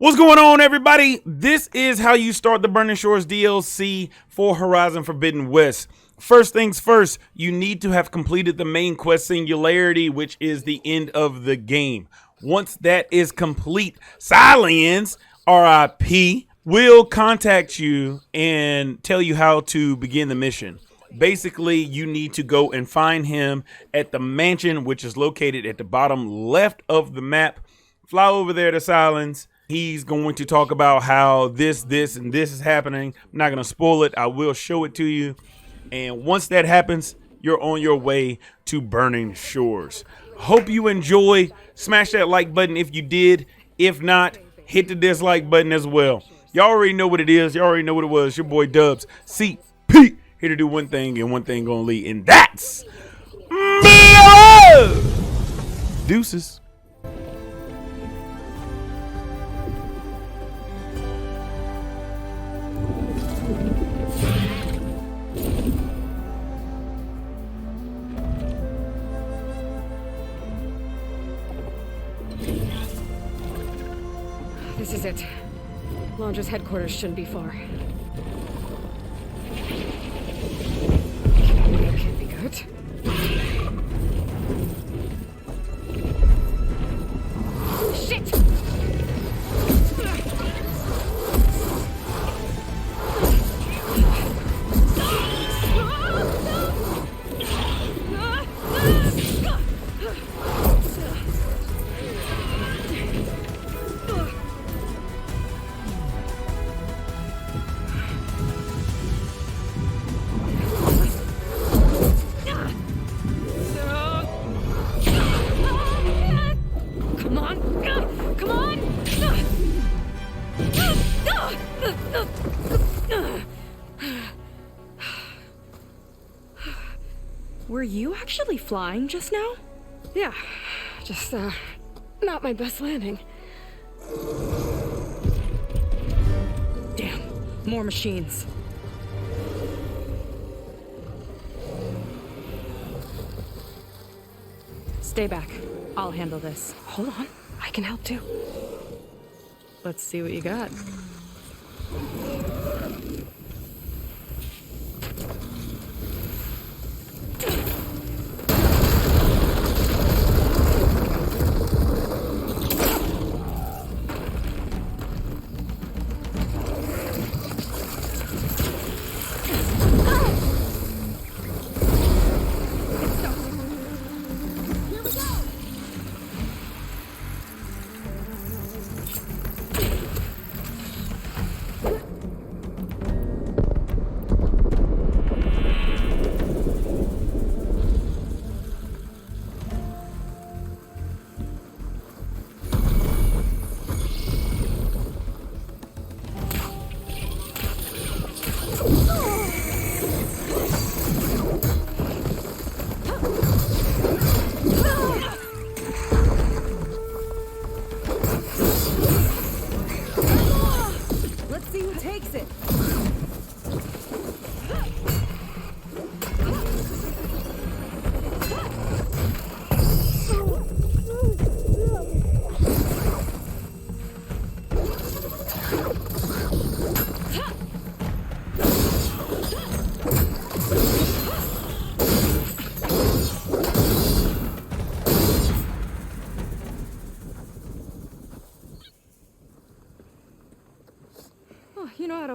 What's going on, everybody? This is how you start the Burning Shores DLC for Horizon Forbidden West. First things first, you need to have completed the main quest Singularity, which is the end of the game. Once that is complete, Silence, RIP, will contact you and tell you how to begin the mission. Basically, you need to go and find him at the mansion, which is located at the bottom left of the map. Fly over there to Silence. He's going to talk about how this, and this is happening. I'm not going to spoil it. I will show it to you. And once that happens, you're on your way to Burning Shores. Hope you enjoy. Smash that like button if you did. If not, hit the dislike button as well. Y'all already know what it is. Y'all already know what it was. Your boy Dubs, CP, here to do one thing and one thing only, and that's deuces. This is it. Launcher's headquarters shouldn't be far. That can't be good. Shit! Were you actually flying just now? Yeah, just, not my best landing. Damn, more machines. Stay back. I'll handle this. Hold on, I can help too. Let's see what you got.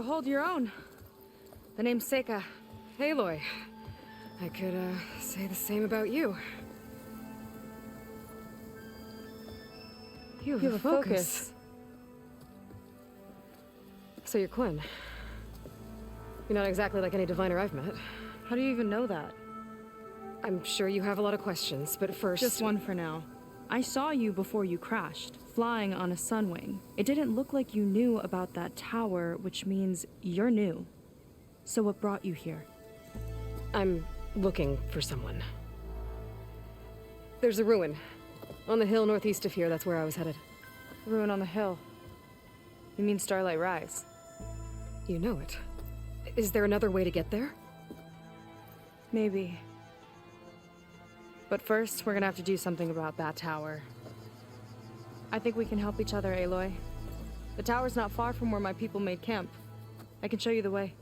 Hold your own. The name's Seyka. Aloy. I could, say the same about you. You have a focus. So you're Quinn. You're not exactly like any diviner I've met. How do you even know that? I'm sure you have a lot of questions, but first... Just one for now. I saw you before you crashed, flying on a sunwing. It didn't look like you knew about that tower, which means you're new. So what brought you here? I'm looking for someone. There's a ruin. On the hill northeast of here, that's where I was headed. Ruin on the hill. You mean Starlight Rise? You know it. Is there another way to get there? Maybe. But first, we're gonna have to do something about that tower. I think we can help each other, Aloy. The tower's not far from where my people made camp. I can show you the way.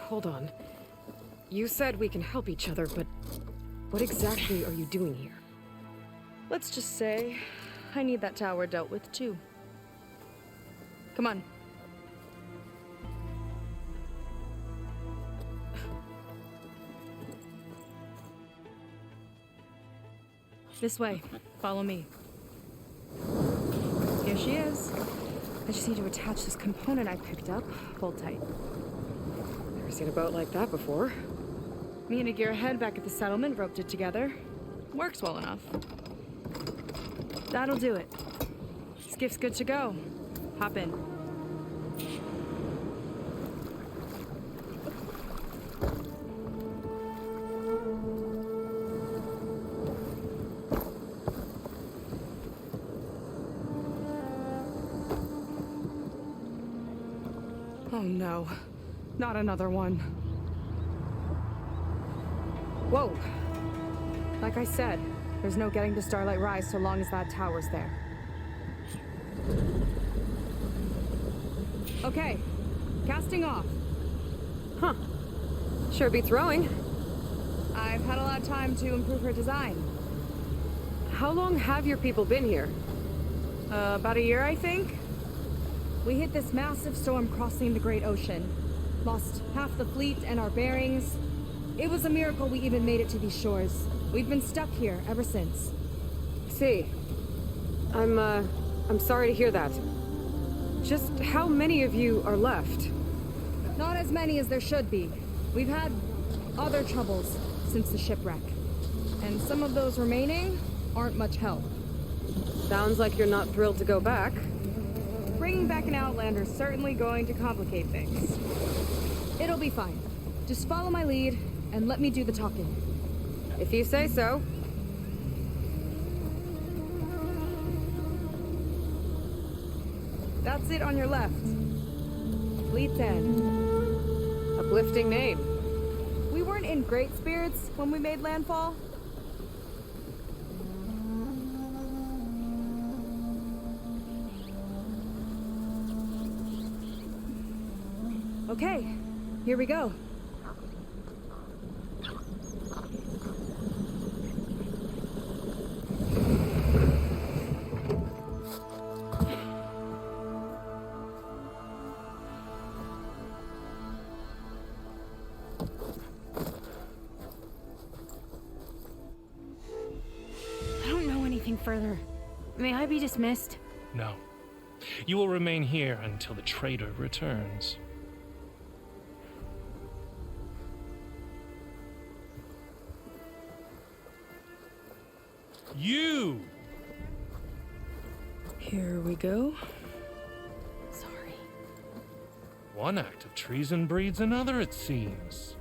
Hold on. You said we can help each other, but what exactly are you doing here? Let's just say I need that tower dealt with too. Come on. This way. Follow me. Here she is. I just need to attach this component I picked up. Hold tight. Never seen a boat like that before. Me and a gearhead back at the settlement roped it together. Works well enough. That'll do it. Skiff's good to go. Hop in. Oh no. Not another one. Whoa. Like I said, there's no getting to Starlight Rise so long as that tower's there. Okay, casting off. Huh. Sure beats rowing. I've had a lot of time to improve her design. How long have your people been here? About a year, I think. We hit this massive storm crossing the Great Ocean. Lost half the fleet and our bearings. It was a miracle we even made it to these shores. We've been stuck here ever since. See. I'm sorry to hear that. Just how many of you are left? Not as many as there should be. We've had other troubles since the shipwreck. And some of those remaining aren't much help. Sounds like you're not thrilled to go back. Bringing back an Outlander is certainly going to complicate things. It'll be fine. Just follow my lead and let me do the talking. If you say so. That's it on your left. Fleet's End. Uplifting name. We weren't in great spirits when we made landfall. Okay, here we go. I don't know anything further. May I be dismissed? No. You will remain here until the traitor returns. You! Here we go. Sorry. One act of treason breeds another, it seems.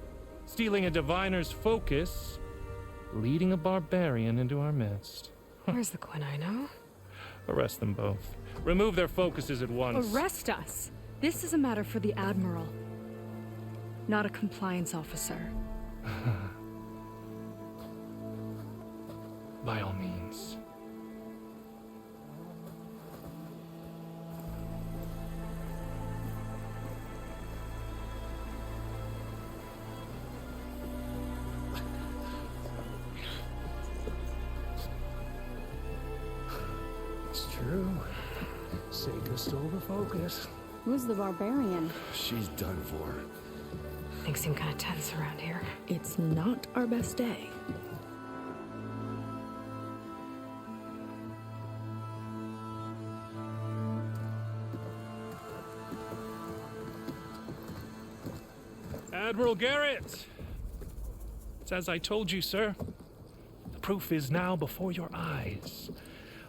Stealing a diviner's focus, leading a barbarian into our midst. Where's the Quinino? Arrest them both. Remove their focuses at once. Arrest us. This is a matter for the Admiral, not a compliance officer. By all means. It's true. Seyka stole the focus. Who's the barbarian? She's done for. Things seem kind of tense around here. It's not our best day. Admiral Garrett! It's as I told you, sir. The proof is now before your eyes.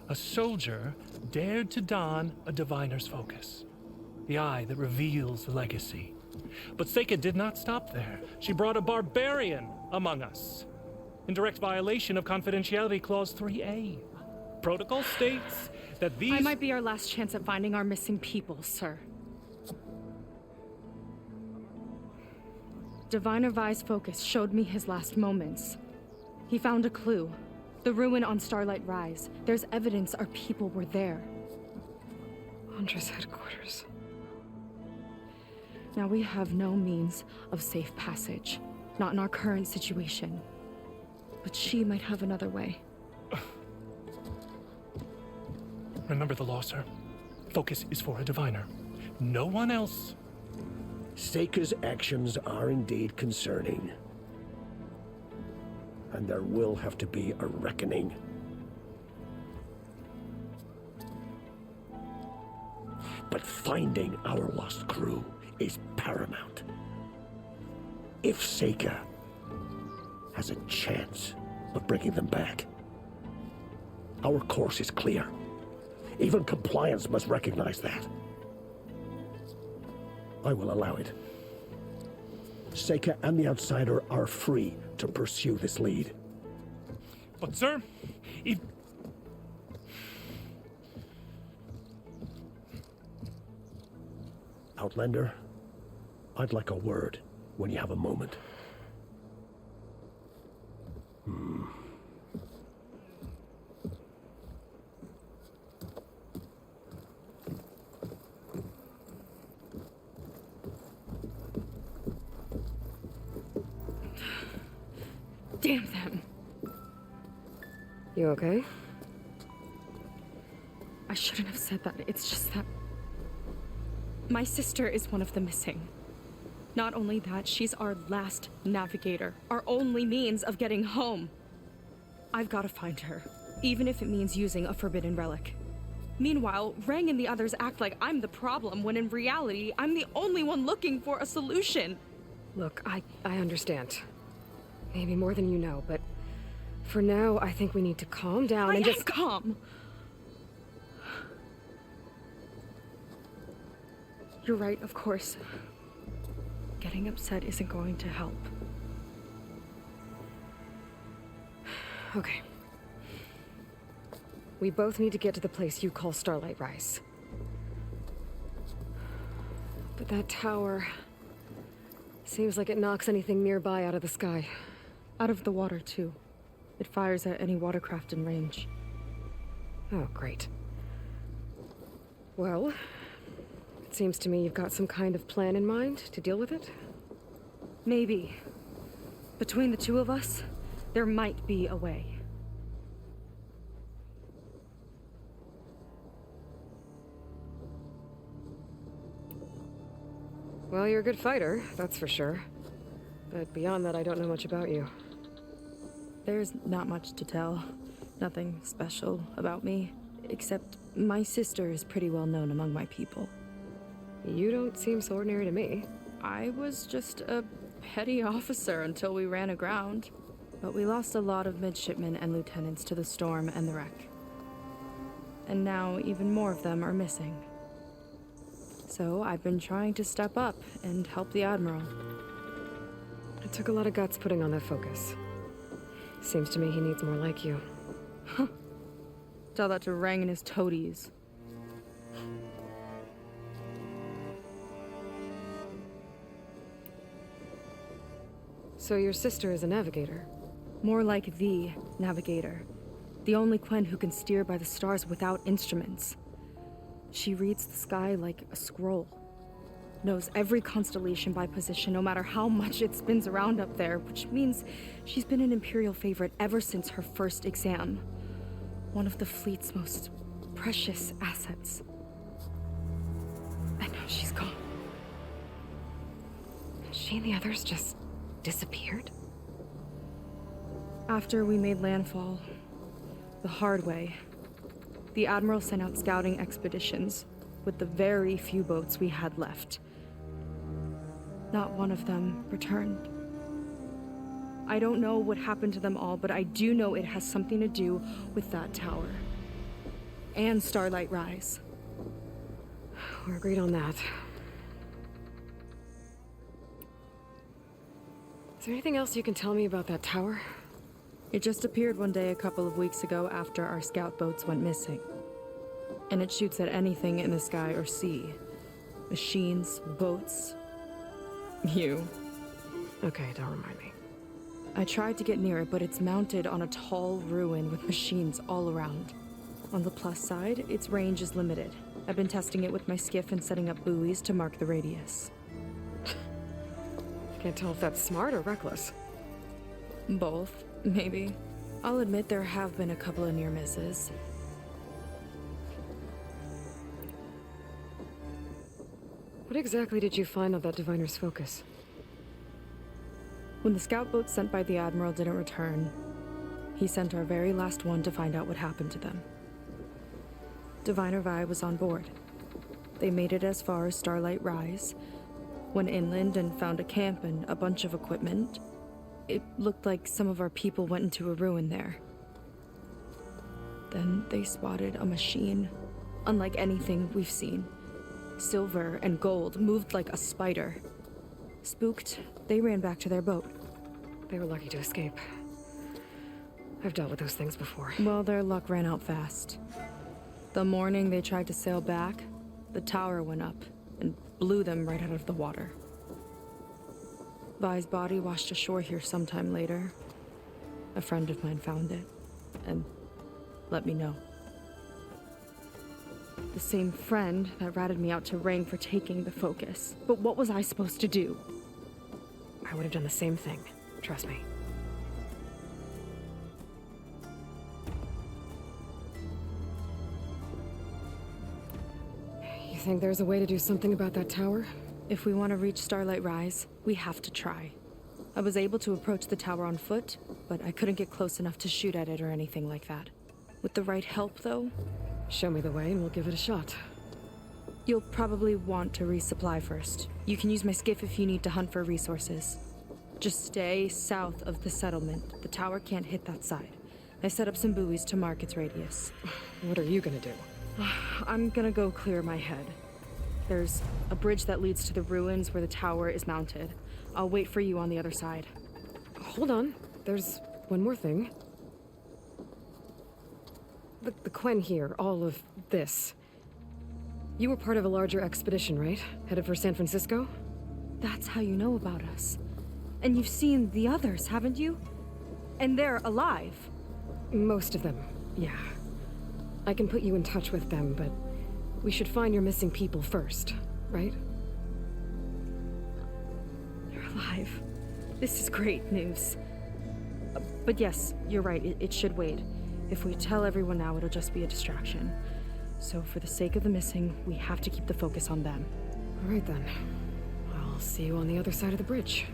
A soldier dared to don a diviner's focus, the eye that reveals the legacy. But Seyka did not stop there. She brought a barbarian among us, in direct violation of Confidentiality Clause 3A. Protocol states that these... I might be our last chance at finding our missing people, sir. Diviner Vi's focus showed me his last moments. He found a clue. The ruin on Starlight Rise. There's evidence our people were there. Hunter's headquarters. Now we have no means of safe passage. Not in our current situation. But she might have another way. Remember the law, sir. Focus is for a diviner. No one else. Seyka's actions are indeed concerning. And there will have to be a reckoning. But finding our lost crew is paramount. If Seyka has a chance of bringing them back, our course is clear. Even compliance must recognize that. I will allow it. Seyka and the Outsider are free to pursue this lead. But, sir, if... Outlander, I'd like a word when you have a moment. Damn them. You okay? I shouldn't have said that. It's just that... my sister is one of the missing. Not only that, she's our last navigator. Our only means of getting home. I've got to find her. Even if it means using a forbidden relic. Meanwhile, Rang and the others act like I'm the problem, when in reality, I'm the only one looking for a solution. Look, I understand. Maybe more than you know, but for now, I think we need to calm down and just... calm. You're right, of course. Getting upset isn't going to help. Okay. We both need to get to the place you call Starlight Rise. But that tower... seems like it knocks anything nearby out of the sky. Out of the water, too. It fires at any watercraft in range. Oh, great. Well, it seems to me you've got some kind of plan in mind to deal with it. Maybe. Between the two of us, there might be a way. Well, you're a good fighter, that's for sure. But beyond that, I don't know much about you. There's not much to tell. Nothing special about me. Except my sister is pretty well known among my people. You don't seem so ordinary to me. I was just a petty officer until we ran aground. But we lost a lot of midshipmen and lieutenants to the storm and the wreck. And now even more of them are missing. So I've been trying to step up and help the Admiral. It took a lot of guts putting on that focus. Seems to me he needs more like you. Tell that to Rang and his toadies. So your sister is a navigator? More like the navigator. The only Quen who can steer by the stars without instruments. She reads the sky like a scroll. Knows every constellation by position, no matter how much it spins around up there, which means she's been an Imperial favorite ever since her first exam. One of the fleet's most precious assets. And now she's gone. She and the others just disappeared? After we made landfall, the hard way, the Admiral sent out scouting expeditions with the very few boats we had left. Not one of them returned. I don't know what happened to them all, but I do know it has something to do with that tower. And Starlight Rise. We're agreed on that. Is there anything else you can tell me about that tower? It just appeared one day a couple of weeks ago after our scout boats went missing. And it shoots at anything in the sky or sea. Machines, boats. You. Okay, don't remind me. I tried to get near it, but it's mounted on a tall ruin with machines all around. On the plus side, its range is limited. I've been testing it with my skiff and setting up buoys to mark the radius. Can't tell if that's smart or reckless. Both, maybe. I'll admit there have been a couple of near misses. What exactly did you find on that diviner's focus? When the scout boat sent by the Admiral didn't return, he sent our very last one to find out what happened to them. Diviner Vi was on board. They made it as far as Starlight Rise, went inland and found a camp and a bunch of equipment. It looked like some of our people went into a ruin there. Then they spotted a machine, unlike anything we've seen. Silver and gold, moved like a spider. Spooked, they ran back to their boat. They were lucky to escape. I've dealt with those things before. Well, their luck ran out fast. The morning they tried to sail back, the tower went up and blew them right out of the water. Vi's body washed ashore here sometime later. A friend of mine found it and let me know. The same friend that ratted me out to Ring for taking the focus. But what was I supposed to do? I would have done the same thing. Trust me. You think there's a way to do something about that tower? If we want to reach Starlight Rise, we have to try. I was able to approach the tower on foot, but I couldn't get close enough to shoot at it or anything like that. With the right help, though, Show me the way and we'll give it a shot. you'll probably want to resupply first. You can use my skiff if you need to hunt for resources. Just stay south of the settlement. The tower can't hit that side. I set up some buoys to mark its radius. What are you gonna do? I'm gonna go clear my head. There's a bridge that leads to the ruins where the tower is mounted. I'll wait for you on the other side. Hold on. There's one more thing. The Quen here, all of this. You were part of a larger expedition, right? Headed for San Francisco? That's how you know about us. And you've seen the others, haven't you? And they're alive. Most of them, yeah. I can put you in touch with them, but we should find your missing people first, right? You're alive. This is great news. But yes, you're right, it should wait. If we tell everyone now, it'll just be a distraction. So for the sake of the missing, we have to keep the focus on them. All right then. I'll see you on the other side of the bridge.